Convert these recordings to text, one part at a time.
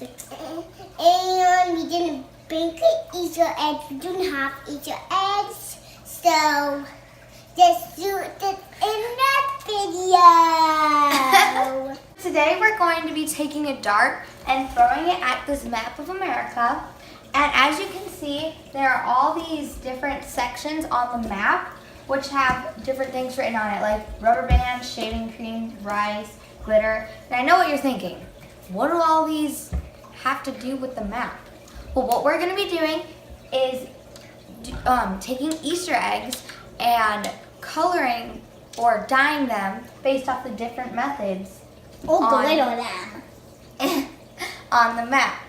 And we didn't bake Easter eggs. We don't have Easter eggs. So just do it in that video. Today we're going to be taking a dart and throwing it at this map of America. And as you can see, there are all these different sections on the map which have different things written on it, like rubber bands, shaving cream, rice, glitter. And I know what you're thinking. What do all these have to do with the map? Well, what we're going to be doing is taking Easter eggs and coloring or dyeing them based off the different methods Glitter them. on the map.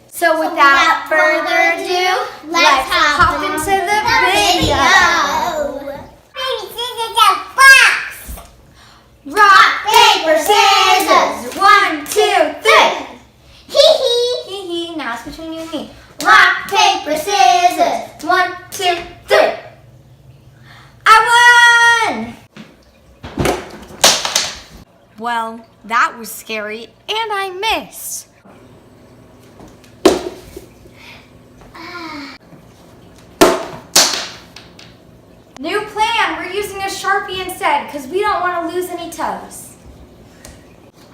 So without further ado, let's hop into the video. Baby, scissors, and box. Rock, paper, scissors. 1, 2, 3. Hee hee. Hee hee. Now it's between you and me. Rock, paper, scissors. 1, 2, 3. I won! Well, that was scary, and I missed. New plan, we're using a Sharpie instead because we don't want to lose any toes.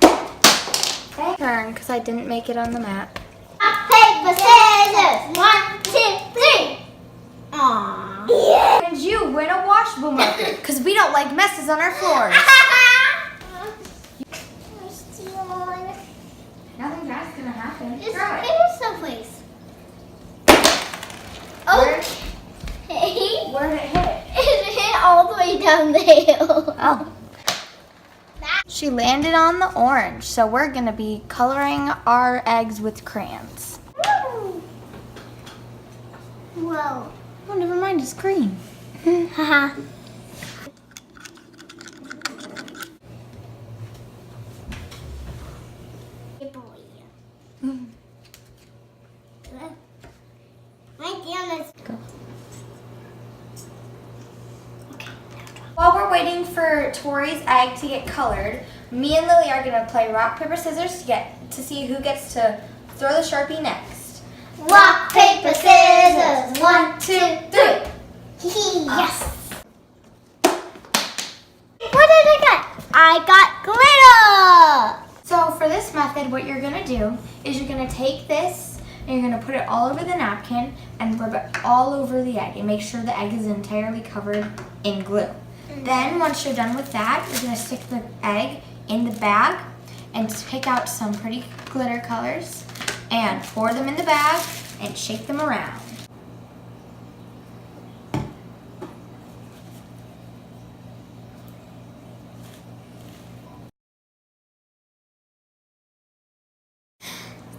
Okay. Turn, because I didn't make it on the map. Rock, paper, scissors. 1, 2, 3. Aww. Yeah. And you win a washable marker because we don't like messes on our floors. Nothing bad's gonna happen. Just Throw put it. it someplace. Okay. Where'd it hit? It hit all the way down the hill. Oh. She landed on the orange, so we're gonna be coloring our eggs with crayons. Whoa. Oh, never mind, it's green. Haha. Good boy. My damn. Go. While we're waiting for Tori's egg to get colored, me and Lily are gonna play rock, paper, scissors to see who gets to throw the Sharpie next. Rock, paper, scissors. 1, 2, 3. Yes. What did I get? I got glitter. So for this method, what you're gonna do is you're gonna take this and you're gonna put it all over the napkin and rub it all over the egg and make sure the egg is entirely covered in glue. Then once you're done with that, you're gonna stick the egg in the bag and pick out some pretty glitter colors and pour them in the bag and shake them around.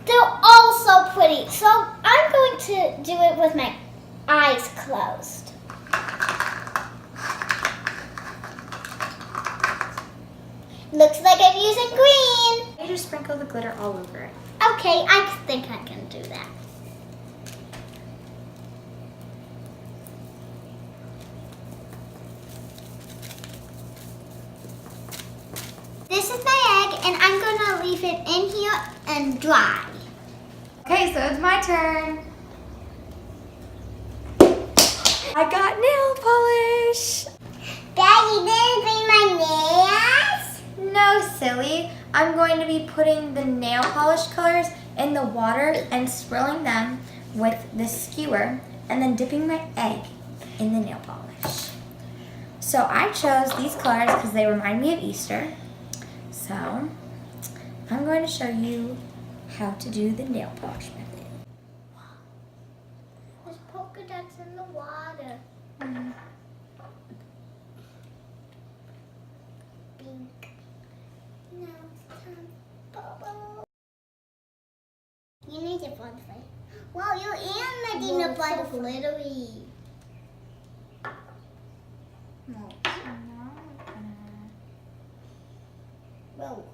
They're all so pretty. So I'm going to do it with my eyes closed. Looks like I'm using green. I just sprinkle the glitter all over it. Okay, I think I can do that. This is my egg, and I'm going to leave it in here and dry. Okay, so it's my turn. I got nail polish. Daddy, didn't bring my nails? No, silly. I'm going to be putting the nail polish colors in the water and swirling them with the skewer and then dipping my egg in the nail polish. So I chose these colors because they remind me of Easter. So I'm going to show you how to do the nail polish method. There's polka dots in the water. Pink. Now it's time. Bubble. You need it butterfly. Wow, you and Medina butterfly. Glittery. No. Whoa.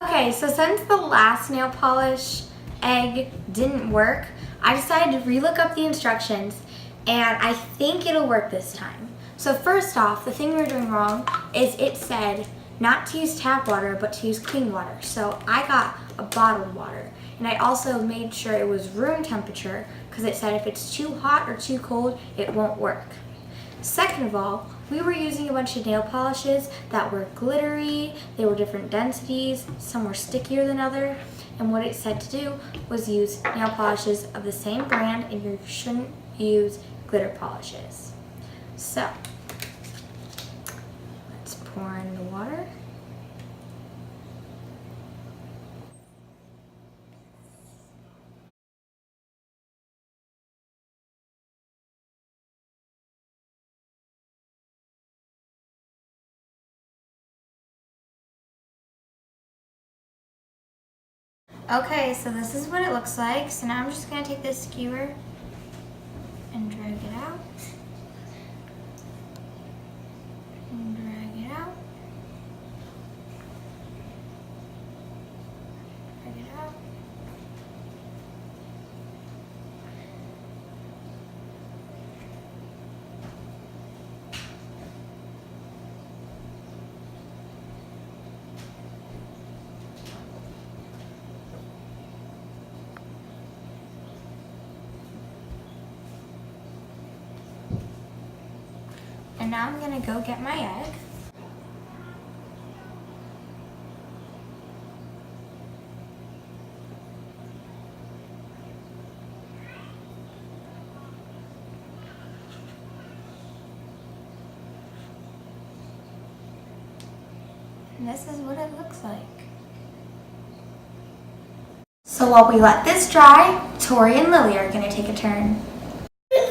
Okay, so since the last nail polish egg didn't work, I decided to relook up the instructions, and I think it'll work this time. So first off, the thing we were doing wrong is it said not to use tap water, but to use clean water. So I got a bottled water. And I also made sure it was room temperature because it said if it's too hot or too cold, it won't work. Second of all, we were using a bunch of nail polishes that were glittery, they were different densities, some were stickier than others, and what it said to do was use nail polishes of the same brand, and you shouldn't use glitter polishes. So, let's pour in the water. Okay, so this is what it looks like. So now I'm just going to take this skewer and drag it out. And drag it out. Drag it out. And now I'm gonna go get my egg. And this is what it looks like. So while we let this dry, Tori and Lily are gonna take a turn.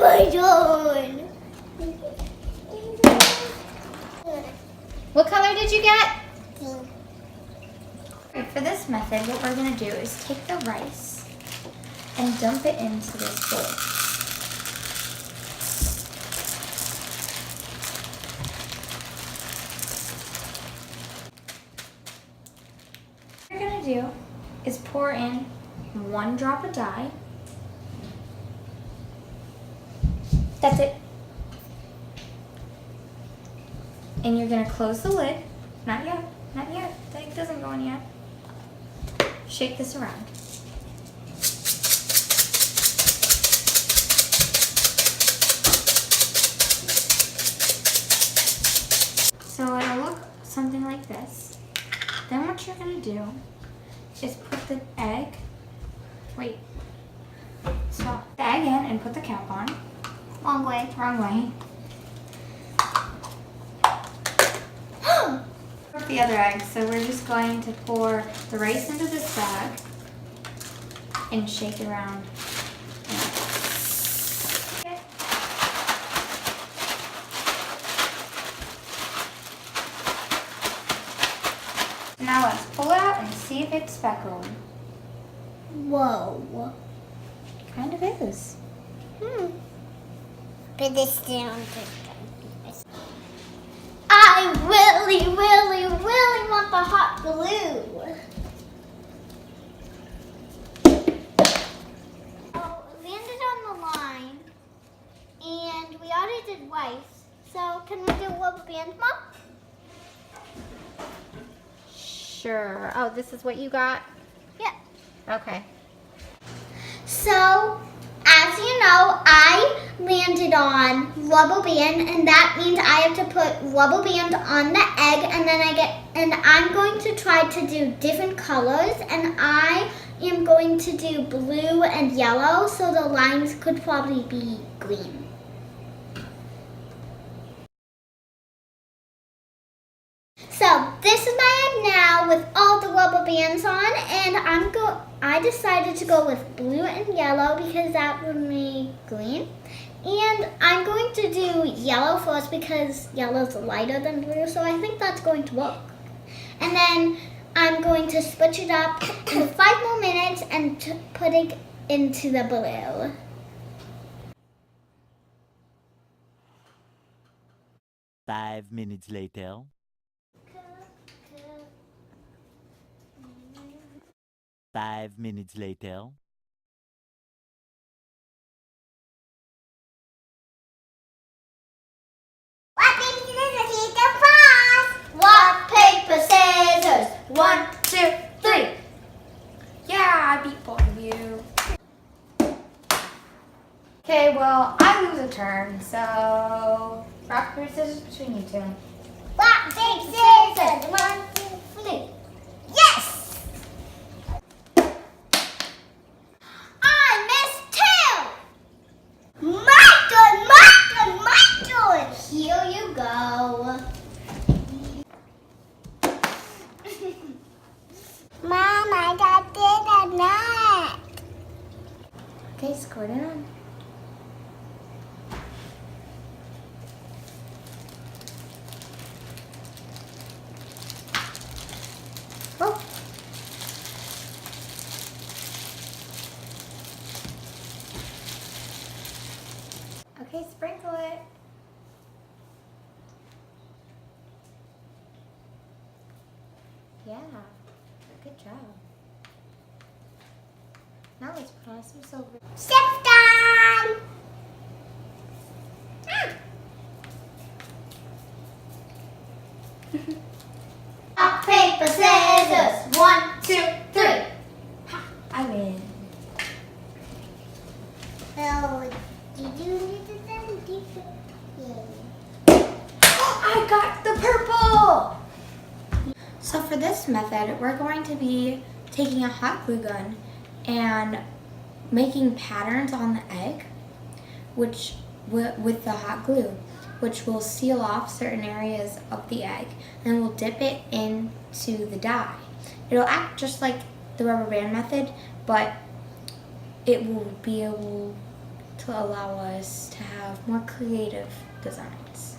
My turn. What color did you get? Pink. Okay, for this method, what we're gonna do is take the rice and dump it into this bowl. What you're gonna do is pour in 1 drop of dye. That's it. And you're gonna close the lid. Not yet, not yet. The egg doesn't go in yet. Shake this around. So it'll look something like this. Then what you're gonna do is put the egg, stop the egg in and put the cap on. Wrong way. Wrong way. The other egg, so we're just going to pour the rice into this bag and shake it around. Now let's pull it out and see if it's speckled. Whoa. Kind of is. But this down. I really, really, really want the hot glue. Oh, it landed on the line, and we already did rice. So can we do rubber band, Mom? Sure. Oh, this is what you got? Yeah. Okay. So, as you know, I landed on rubber band, and that means I have to put rubber band on the egg, and then I'm going to try to do different colors, and I am going to do blue and yellow, so the lines could probably be green. So this is my egg now with all the rubber bands on, and I decided to go with blue and yellow because that would make green. And I'm going to do yellow first because yellow's lighter than blue, so I think that's going to work. And then I'm going to switch it up for 5 more minutes and put it into the blue. Five minutes later. 5 minutes later. paper, scissors. 1, 2, 3. Yeah, I beat both of you. Okay, well, I lose a turn, so rock, paper, scissors between you two. Rock, paper, scissors. 1, 2, 3. Yes! I missed 2. My turn. Here you go. Mom, I got dinner nut. Okay, squirt it on. Oh. Okay, sprinkle it. Yeah, good job. Now let's put on some silver. Chef time. Rock, paper, scissors. 1, 2, 3. I win. Oh, did you need to send I got the purple! So for this method, we're going to be taking a hot glue gun and making patterns on the egg, which with the hot glue, which will seal off certain areas of the egg, and we'll dip it into the dye. It'll act just like the rubber band method, but it will be able to allow us to have more creative designs.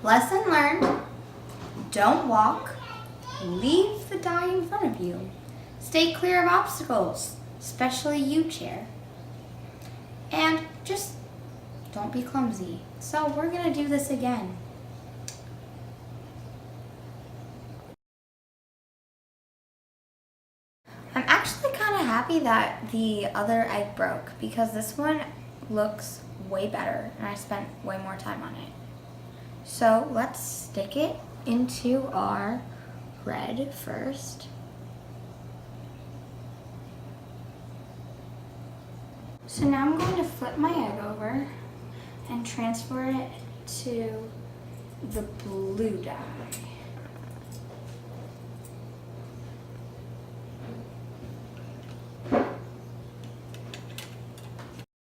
Lesson learned, don't walk, leave the dye in front of you. Stay clear of obstacles, especially you, chair. And just don't be clumsy. So we're gonna do this again. I'm actually kind of happy that the other egg broke because this one looks way better and I spent way more time on it. So let's stick it into our red first. So now I'm going to flip my egg over and transfer it to the blue dye.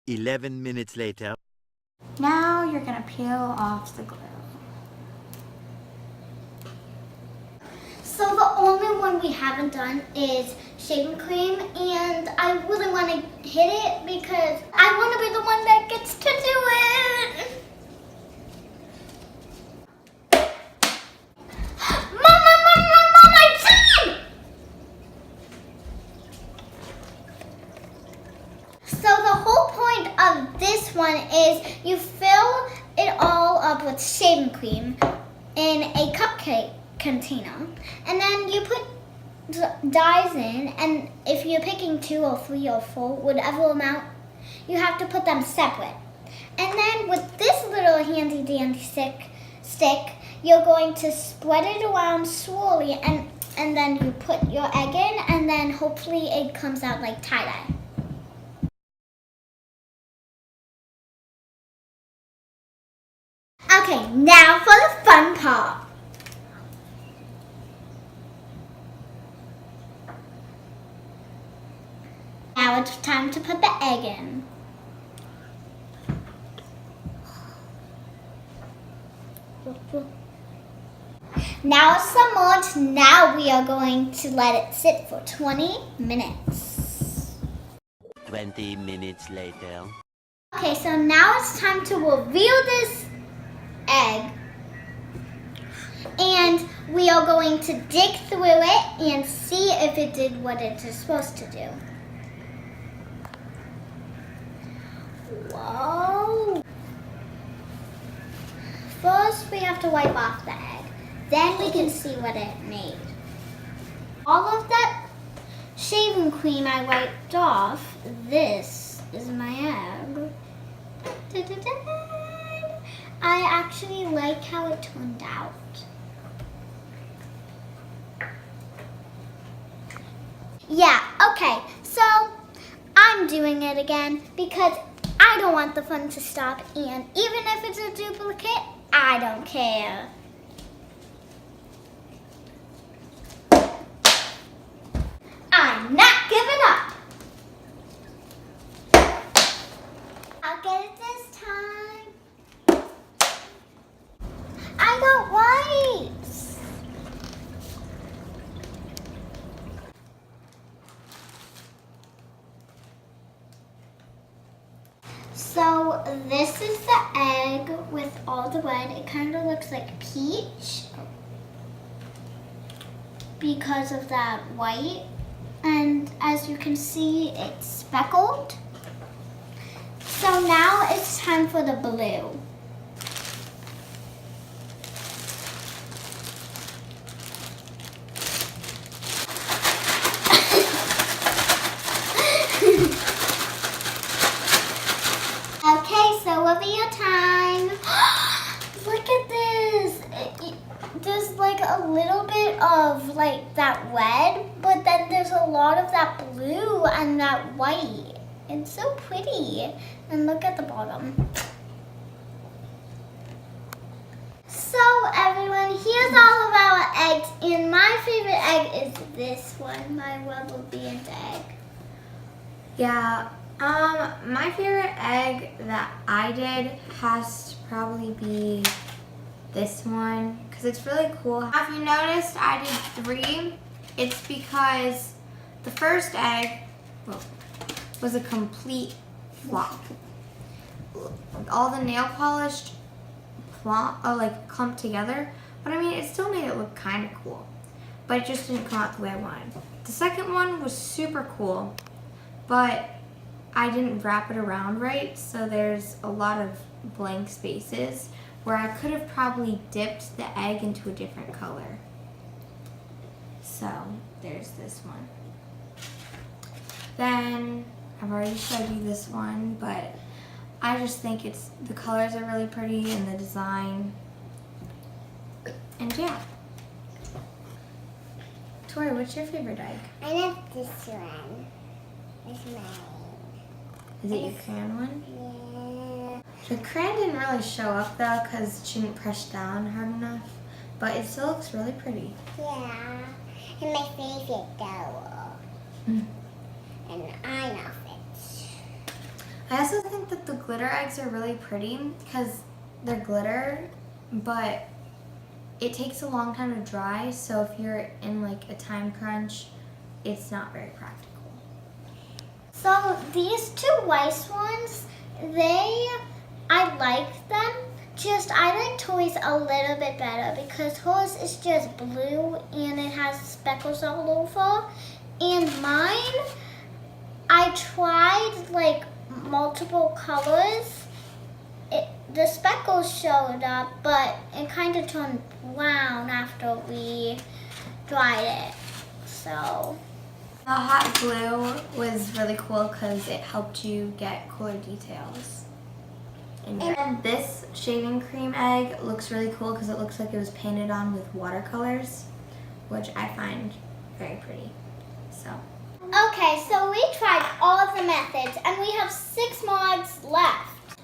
"11 minutes later." Now you're gonna peel off the glue. So the only one we haven't done is shaving cream, and I really want to hit it because I want to be the one that gets to do it. Mom, I did! So the whole point of this one is you fill it all up with shaving cream in a cupcake container, and then you put dyes in, and if you're picking 2 or 3 or 4, whatever amount, you have to put them separate. And then with this little handy dandy stick, you're going to spread it around slowly, and then you put your egg in, and then hopefully it comes out like tie-dye. Okay, now for the fun part. Now it's time to put the egg in. Now it's submerged. Now we are going to let it sit for 20 minutes. 20 minutes later. Okay, so now it's time to reveal this egg. And we are going to dig through it and see if it did what it is supposed to do. Whoa. First, we have to wipe off the egg. Then we can see what it made. All of that shaving cream I wiped off, this is my egg. Ta-da-da. I actually like how it turned out. Yeah, okay, so I'm doing it again because I don't want the fun to stop, and even if it's a duplicate, I don't care. I'm not giving up. I'll get it this time. I got whites. So this is the egg with all the red. It kind of looks like peach because of that white. And as you can see, it's speckled. So now it's time for the blue. Okay, so reveal time. Look at this. There's like a little bit of like that red, but then there's a lot of that blue and that white. It's so pretty. And look at the bottom. So everyone, here's all of our eggs, and my favorite egg is this one, my rubber band egg. Yeah, my favorite egg that I did has to probably be this one because it's really cool. Have you noticed I did 3? It's because the first egg was a complete flop. All the nail polished clumped together, but I mean it still made it look kind of cool, but it just didn't come out the way I wanted. The second one was super cool, but I didn't wrap it around right, so there's a lot of blank spaces where I could have probably dipped the egg into a different color. So there's this one. Then I've already showed you this one, but I just think the colors are really pretty and the design. And yeah. Tori, what's your favorite egg? I like this one. It's mine. Is it your crayon one? Yeah. The crayon didn't really show up though because she didn't press down hard enough, but it still looks really pretty. Yeah. And my favorite doll. And I love it. I also think that the glitter eggs are really pretty because they're glitter, but it takes a long time to dry, so if you're in like a time crunch, it's not very practical. So these 2 white ones, I like them. Just I like Tori's a little bit better because hers is just blue and it has speckles all over. And mine, I tried like multiple colors. The speckles showed up, but it kind of turned brown after we dried it. So The hot glue was really cool because it helped you get cooler details. And this shaving cream egg looks really cool because it looks like it was painted on with watercolors, which I find very pretty. So. Okay, so we tried all of the methods and we have 6 more eggs left.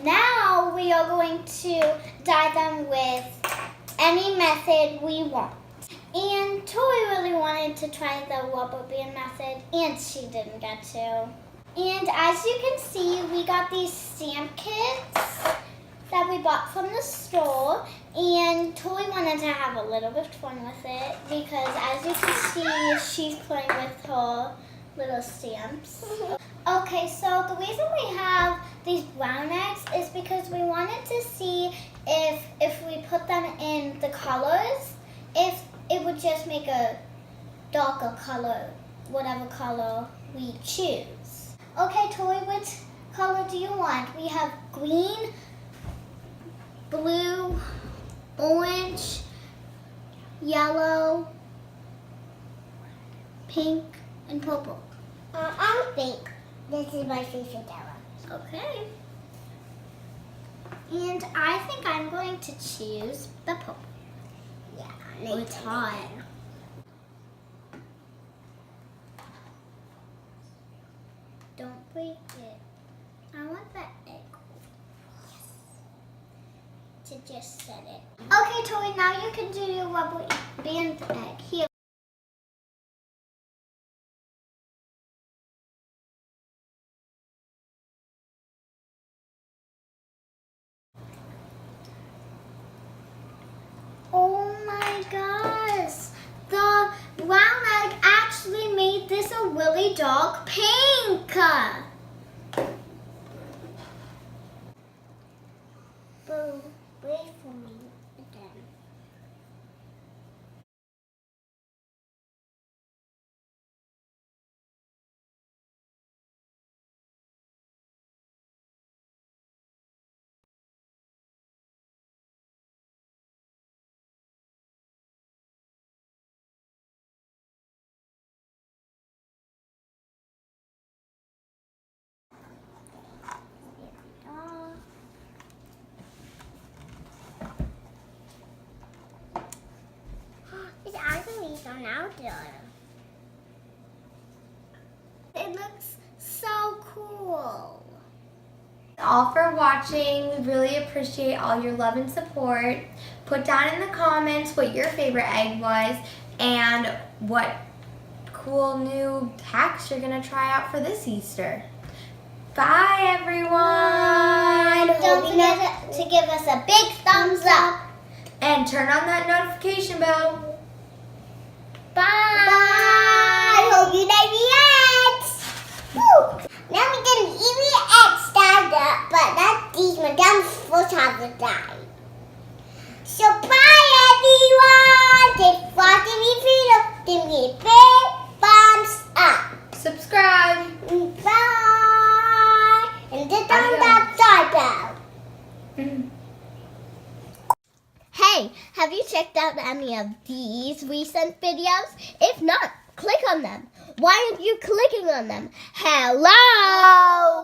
Now we are going to dye them with any method we want. And Tori really wanted to try the rubber band method, and she didn't get to. And as you can see, we got these stamp kits that we bought from the store, and Tori wanted to have a little bit of fun with it because as you can see, she's playing with her little stamps. Okay, so the reason we have these brown eggs is because we wanted to see if we put them in the colors, if it would just make a darker color, whatever color we choose. Okay, Tori, which color do you want? We have green, blue, orange, yellow, pink, and purple. I think this is my favorite color. Okay. And I think I'm going to choose the purple. Yeah, Oh, it's hot. Don't break it. I want that egg. Yes. To just set it. Okay, Tori, now you can do your rubber band egg. Here. Oh my gosh! The brown egg actually made this a really dark pink! Boo, wait for me again. It's actually on out there. It looks so cool. All for watching. We really appreciate all your love and support. Put down in the comments what your favorite egg was and what cool new hacks you're going to try out for this Easter. Bye, everyone. Don't forget to give us a big thumbs up. And turn on that notification bell. Bye. I hope you like the eggs. Woo. Now we can eat the eggs started, but not these Madame first have to die. So bye everyone. Thanks for watching the video. Give me a big thumbs up. Subscribe. Bye. And the thumbs up bell. Hey, have you checked out any of these recent videos? If not, click on them. Why aren't you clicking on them? Hello!